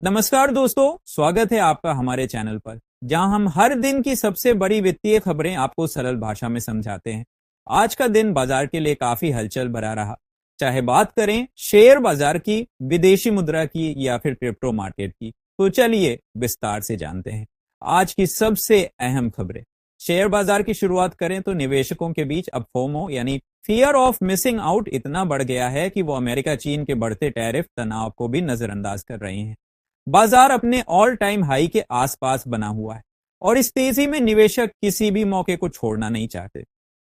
नमस्कार दोस्तों, स्वागत है आपका हमारे चैनल पर जहां हम हर दिन की सबसे बड़ी वित्तीय खबरें आपको सरल भाषा में समझाते हैं। आज का दिन बाजार के लिए काफी हलचल भरा रहा, चाहे बात करें शेयर बाजार की, विदेशी मुद्रा की या फिर क्रिप्टो मार्केट की। तो चलिए विस्तार से जानते हैं आज की सबसे अहम खबरें। शेयर बाजार की शुरुआत करें तो निवेशकों के बीच अब फोमो यानी फियर ऑफ मिसिंग आउट इतना बढ़ गया है कि वो अमेरिका चीन के बढ़ते टैरिफ तनाव को भी नजरअंदाज कर रहे हैं। बाजार अपने ऑल टाइम हाई के आसपास बना हुआ है और इस तेजी में निवेशक किसी भी मौके को छोड़ना नहीं चाहते।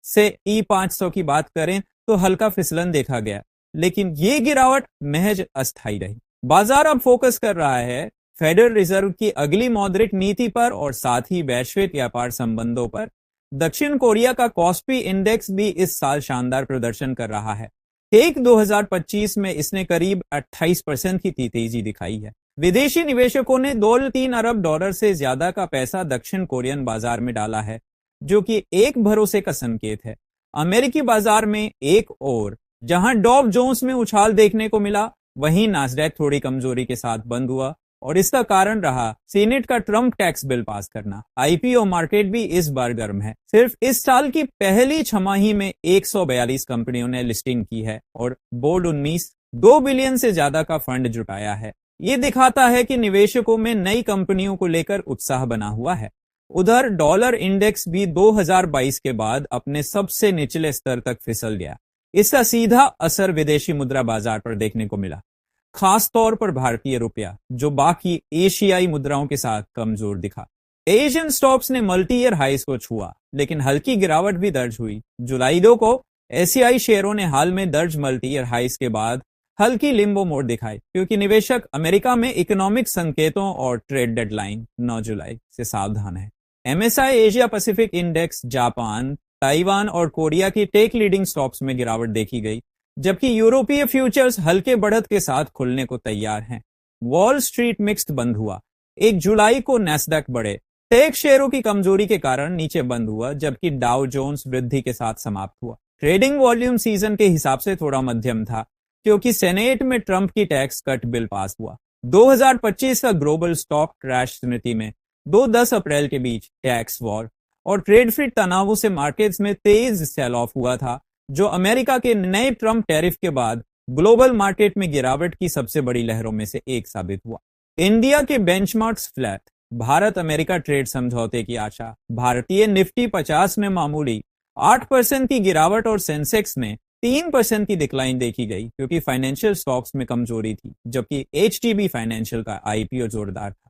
से ई 500 की बात करें तो हल्का फिसलन देखा गया, लेकिन ये गिरावट महज अस्थायी रही। बाजार अब फोकस कर रहा है फेडरल रिजर्व की अगली मौद्रिक नीति पर और साथ ही वैश्विक व्यापार संबंधों पर। दक्षिण कोरिया का कॉस्पी इंडेक्स भी इस साल शानदार प्रदर्शन कर रहा है। एक 2025 में इसने करीब 28% की तेजी दिखाई है। विदेशी निवेशकों ने 2-3 अरब डॉलर से ज्यादा का पैसा दक्षिण कोरियन बाजार में डाला है, जो कि एक भरोसे का संकेत है। अमेरिकी बाजार में एक और जहां डॉव जोन्स में उछाल देखने को मिला, वहीं नास्डैक थोड़ी कमजोरी के साथ बंद हुआ और इसका कारण रहा सीनेट का ट्रंप टैक्स बिल पास करना। आईपीओ मार्केट भी इस बार गर्म है। सिर्फ इस साल की पहली छमाही में 142 कंपनियों ने लिस्टिंग की है और बोर्ड 19 2 बिलियन से ज्यादा का फंड जुटाया है। ये दिखाता है कि निवेशकों में नई कंपनियों को लेकर उत्साह बना हुआ है। उधर डॉलर इंडेक्स भी 2022 के बाद अपने सबसे निचले स्तर तक फिसल गया। इसका सीधा असर विदेशी मुद्रा बाजार पर देखने को मिला, खास तौर पर भारतीय रुपया, जो बाकी एशियाई मुद्राओं के साथ कमजोर दिखा। एशियन स्टॉक्स ने मल्टी ईयर हाइस को छुआ, लेकिन हल्की गिरावट भी दर्ज हुई। जुलाई 2 को एशियाई शेयरों ने हाल में दर्ज मल्टी ईयर हाइस के बाद हल्की लिम्बो मोड़ दिखाई, क्योंकि निवेशक अमेरिका में इकोनॉमिक संकेतों और ट्रेड डेडलाइन 9 जुलाई से सावधान है। MSI Asia Pacific index Japan, Taiwan और कोरिया की टेक लीडिंग स्टॉक्स में गिरावट देखी गई, जबकि यूरोपीय फ्यूचर्स हल्के बढ़त के साथ खुलने को तैयार हैं। वॉल स्ट्रीट मिक्स्ड बंद हुआ। 1 जुलाई को नैस्डैक बढ़े, टेक शेयरों की कमजोरी के कारण नीचे बंद हुआ, जबकि डाउ जोन्स वृद्धि के साथ समाप्त हुआ। ट्रेडिंग वॉल्यूम सीजन के हिसाब से थोड़ा मध्यम था, क्योंकि सेनेट में ट्रंप की टैक्स कट बिल पास हुआ। 2025 का ग्लोबल स्टॉक क्रैश स्मृति में 2-10 अप्रैल के बीच टैक्स वॉर और ट्रेड फ्री तनावों से मार्केट्स में तेज सेल ऑफ हुआ था, जो अमेरिका के नए ट्रंप टैरिफ के बाद ग्लोबल मार्केट में गिरावट की सबसे बड़ी लहरों में से एक साबित हुआ। इंडिया के benchmarks flat, Bharat America trade समझौते की आशा। भारतीय निफ्टी 50 में मामूली 8% की गिरावट और सेंसेक्स में 3% की डिक्लाइन देखी गई, क्योंकि फाइनेंशियल स्टॉक्स में कमजोरी थी, जबकि एचटीबी फाइनेंशियल का आईपीओ जोरदार था।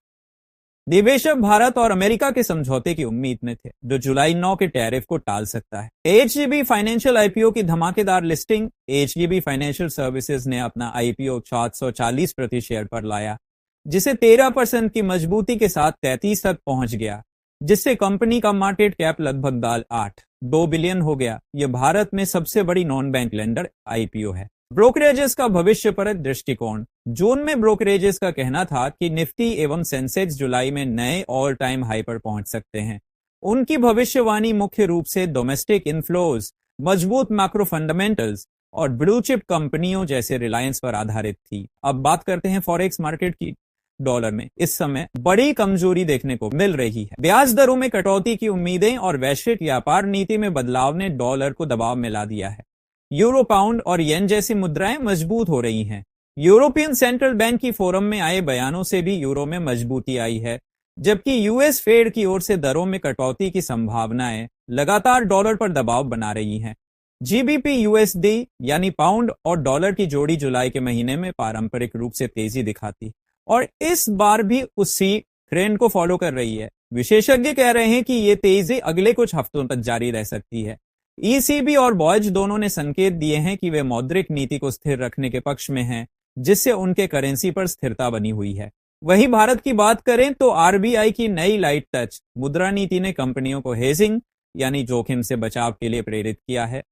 निवेशक भारत और अमेरिका के समझौते की उम्मीद में थे, जो जुलाई 9 के टैरिफ को टाल सकता है। एचजीबी फाइनेंशियल आईपीओ की धमाकेदार लिस्टिंग। एचजीबी फाइनेंशियल सर्विसेज ने अपना आईपीओ 740 प्रति शेयर पर लाया, जिसे 13% की मजबूती के साथ 33 तक पहुंच गया, जिससे कंपनी का मार्केट कैप लगभग 2 बिलियन हो गया। यह भारत में सबसे बड़ी नॉन बैंक लेंडर आईपीओ है। ब्रोकरेजेस का भविष्य पर दृष्टिकोण। जून में ब्रोकरेजेस का कहना था कि निफ्टी एवं सेंसेक्स जुलाई में नए ऑल टाइम हाई पर पहुंच सकते हैं। उनकी भविष्यवाणी मुख्य रूप से डोमेस्टिक इनफ्लोज, मजबूत मैक्रो फंडामेंटल्स और ब्लू चिप कंपनियों जैसे रिलायंस पर आधारित थी। अब बात करते हैं फॉरेक्स मार्केट की। डॉलर में इस समय बड़ी कमजोरी देखने को मिल रही है। ब्याज दरों में कटौती की उम्मीदें और वैश्विक व्यापार नीति में बदलाव ने डॉलर को दबाव में ला दिया है। यूरो, पाउंड और येन जैसी मुद्राएं मजबूत हो रही हैं। यूरोपियन सेंट्रल बैंक की फोरम में आए बयानों से भी यूरो में मजबूती आई है, जबकि यूएस फेड की ओर से दरों में कटौती की संभावनाएं लगातार डॉलर पर दबाव बना रही हैं। जीबीपी यूएसडी यानी पाउंड और डॉलर की जोड़ी जुलाई के महीने में पारंपरिक रूप से तेजी दिखाती और इस बार भी उसी ट्रेंड को फॉलो कर रही है। विशेषज्ञ कह रहे हैं कि ये तेजी अगले कुछ हफ्तों तक जारी रह सकती है। ईसीबी और बॉयज दोनों ने संकेत दिए हैं कि वे मौद्रिक नीति को स्थिर रखने के पक्ष में हैं, जिससे उनके करेंसी पर स्थिरता बनी हुई है। वहीं भारत की बात करें तो आरबीआई की नई लाइट टच मुद्रा नीति ने कंपनियों को हेजिंग यानी जोखिम से बचाव के लिए प्रेरित किया है।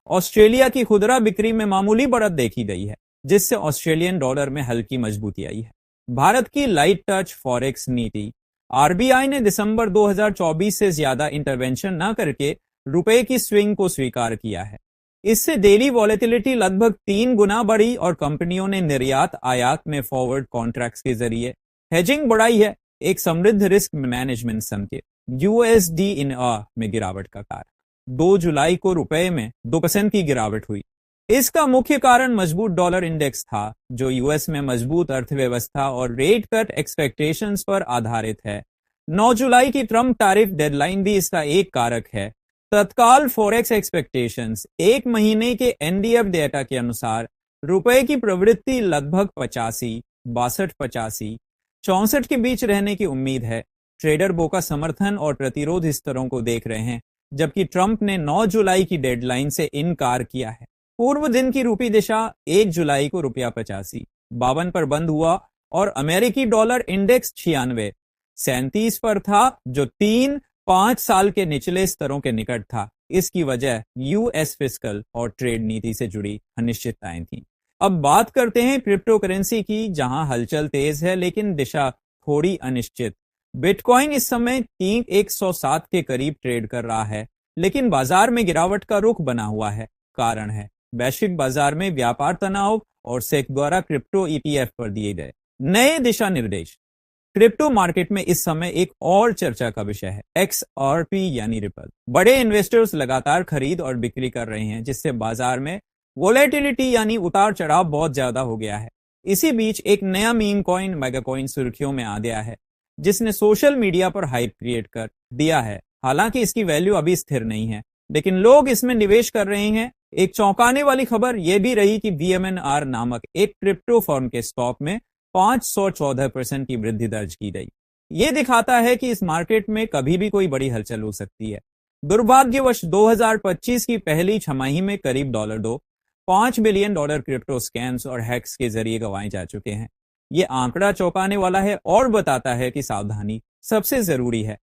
ऑस्ट्रेलिया की खुदरा बिक्री में मामूली बढ़त देखी गई है, जिससे ऑस्ट्रेलियन डॉलर में हल्की मजबूती आई है। भारत की लाइट टच फॉरेक्स नीति। आरबीआई ने दिसंबर 2024 से ज्यादा इंटरवेंशन न करके रुपए की स्विंग को स्वीकार किया है। इससे डेली वॉलेटिलिटी लगभग 3 गुना बढ़ी और कंपनियों ने निर्यात आयात में फॉरवर्ड कॉन्ट्रैक्ट्स के जरिए हेजिंग बढ़ाई है, एक समृद्ध रिस्क मैनेजमेंट संकेत। यूएसडी इन में गिरावट का कारण। 2 जुलाई को रुपए में 2% की गिरावट हुई। इसका मुख्य कारण मजबूत डॉलर इंडेक्स था, जो यूएस में मजबूत अर्थव्यवस्था और रेट कट एक्सपेक्टेशंस पर आधारित है। 9 जुलाई की ट्रंप टैरिफ डेडलाइन भी इसका एक कारक है। तत्काल फॉरेक्स एक्सपेक्टेशंस, एक महीने के एनडीएफ डेटा के अनुसार रुपए की प्रवृत्ति लगभग 85, 62, 85, 64 के बीच रहने की उम्मीद है। ट्रेडर बोका समर्थन और प्रतिरोध स्तरों को देख रहे हैं, जबकि ट्रंप ने 9 जुलाई की डेडलाइन से इनकार किया है। पूर्व दिन की रूपी दिशा 1 जुलाई को ₹85, 52 पर बंद हुआ और अमेरिकी डॉलर इंडेक्स 96, 37 पर था, जो 3-5 साल के निचले स्तरों के निकट था। इसकी वजह यूएस फिस्कल और ट्रेड नीति से जुड़ी अनिश्चितताएं थीं। अब बात करते हैं क्रिप्टो करेंसी की, जहां हलचल तेज है लेकिन दिशा थोड़ी अनिश्चित। बिटकॉइन इस समय 107 के करीब ट्रेड कर रहा है, लेकिन बाजार में गिरावट का रुख बना हुआ है। कारण है वैश्विक बाजार में व्यापार तनाव और सेक द्वारा क्रिप्टो ईटीएफ पर दिए गए नए दिशा निर्देश। क्रिप्टो मार्केट में इस समय एक और चर्चा का विषय है एक्सआरपी यानी रिपल। बड़े इन्वेस्टर्स लगातार खरीद और बिक्री कर रहे हैं, जिससे बाजार में वोलेटिलिटी यानी उतार चढ़ाव बहुत ज्यादा हो गया है। इसी बीच एक नया मीम कॉइन मेगा कॉइन सुर्खियों में आ गया है, जिसने सोशल मीडिया पर हाइप क्रिएट कर दिया है। हालांकि इसकी वैल्यू अभी स्थिर नहीं है, लेकिन लोग इसमें निवेश कर रहे हैं। एक चौंकाने वाली खबर यह भी रही कि VMNR नामक एक क्रिप्टो फर्म के स्टॉक में 514% की वृद्धि दर्ज की गई। यह दिखाता है कि इस मार्केट में कभी भी कोई बड़ी हलचल हो सकती है। दुर्भाग्यवश 2025 की पहली छमाही में करीब $5 बिलियन क्रिप्टो स्कैम्स और हैक्स के जरिए गंवाए जा चुके हैं। यह आंकड़ा चौंकाने वाला है और बताता है कि सावधानी सबसे जरूरी है।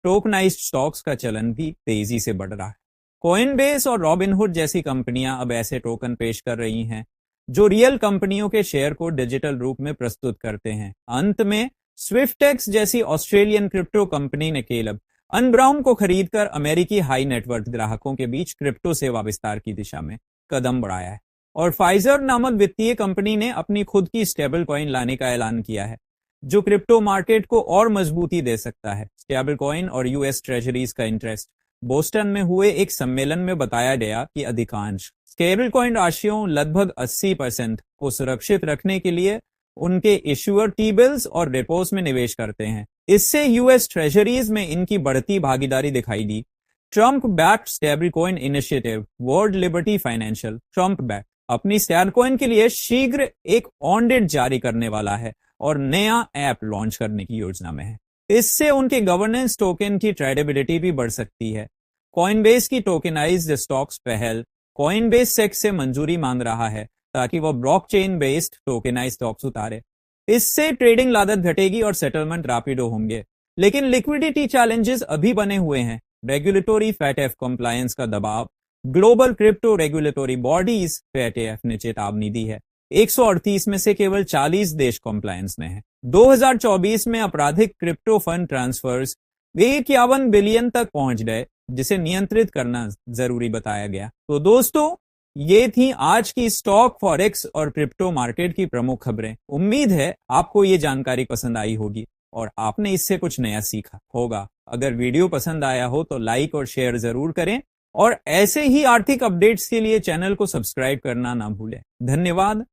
टोकनाइज्ड स्टॉक्स का चलन भी तेजी से बढ़ रहा है। कॉइनबेस और रॉबिनहुड जैसी कंपनियां अब ऐसे टोकन पेश कर रही हैं जो रियल कंपनियों के शेयर को डिजिटल रूप में प्रस्तुत करते हैं। अंत में स्विफ्टेक्स जैसी ऑस्ट्रेलियन क्रिप्टो कंपनी ने केलब अनब्राउन को खरीदकर अमेरिकी हाई नेटवर्थ ग्राहकों के बीच क्रिप्टो सेवा विस्तार की दिशा में कदम बढ़ाया है। और फाइजर नामक वित्तीय कंपनी ने अपनी खुद की स्टेबल कॉइन लाने का ऐलान किया है, जो क्रिप्टो मार्केट को और मजबूती दे सकता है। स्टेबल कॉइन और यूएस ट्रेजरीज का इंटरेस्ट। बोस्टन में हुए एक सम्मेलन में बताया गया कि अधिकांश स्टेबल कॉइन राशियों लगभग 80% को सुरक्षित रखने के लिए उनके इश्यूअर टी-बिल्स और रेपोस में निवेश करते हैं। इससे यूएस ट्रेजरीज में इनकी बढ़ती भागीदारी दिखाई दी। Trump backed stablecoin initiative World Liberty Financial Trump back अपनी स्टेबल कॉइन के लिए शीघ्र एक ऑडिट जारी करने वाला है और नया ऐप लॉन्च करने की योजना में है। इससे उनके गवर्नेंस टोकन की ट्रेडेबिलिटी भी बढ़ सकती है। कॉइनबेस की टोकेनाइज्ड स्टॉक्स पहल कॉइनबेस सेक से मंजूरी मांग रहा है ताकि वह ब्लॉकचेन बेस्ड टोकेनाइज्ड स्टॉक्स उतारे। इससे ट्रेडिंग लागत घटेगी और सेटलमेंट रैपिडो होंगे, लेकिन लिक्विडिटी चैलेंजेस अभी बने हुए हैं। रेगुलेटरी FATF कंप्लायंस का दबाव। Global crypto regulatory bodies FATF ने चेतावनी दी है। 138 में से केवल 40 देश कंप्लायंस में हैं। 2024 में आपराधिक क्रिप्टो फंड ट्रांसफर्स 51 बिलियन तक पहुंच गए, जिसे नियंत्रित करना जरूरी बताया गया। तो दोस्तों, ये थी आज की स्टॉक, फॉरेक्स और क्रिप्टो मार्केट की प्रमुख खबरें। उम्मीद है आपको ये जानकारी पसंद आई होगी और आपने इससे कुछ नया सीखा होगा। अगर वीडियो पसंद आया हो तो लाइक और शेयर जरूर करें और ऐसे ही आर्थिक अपडेट्स के लिए चैनल को सब्सक्राइब करना ना भूलें। धन्यवाद।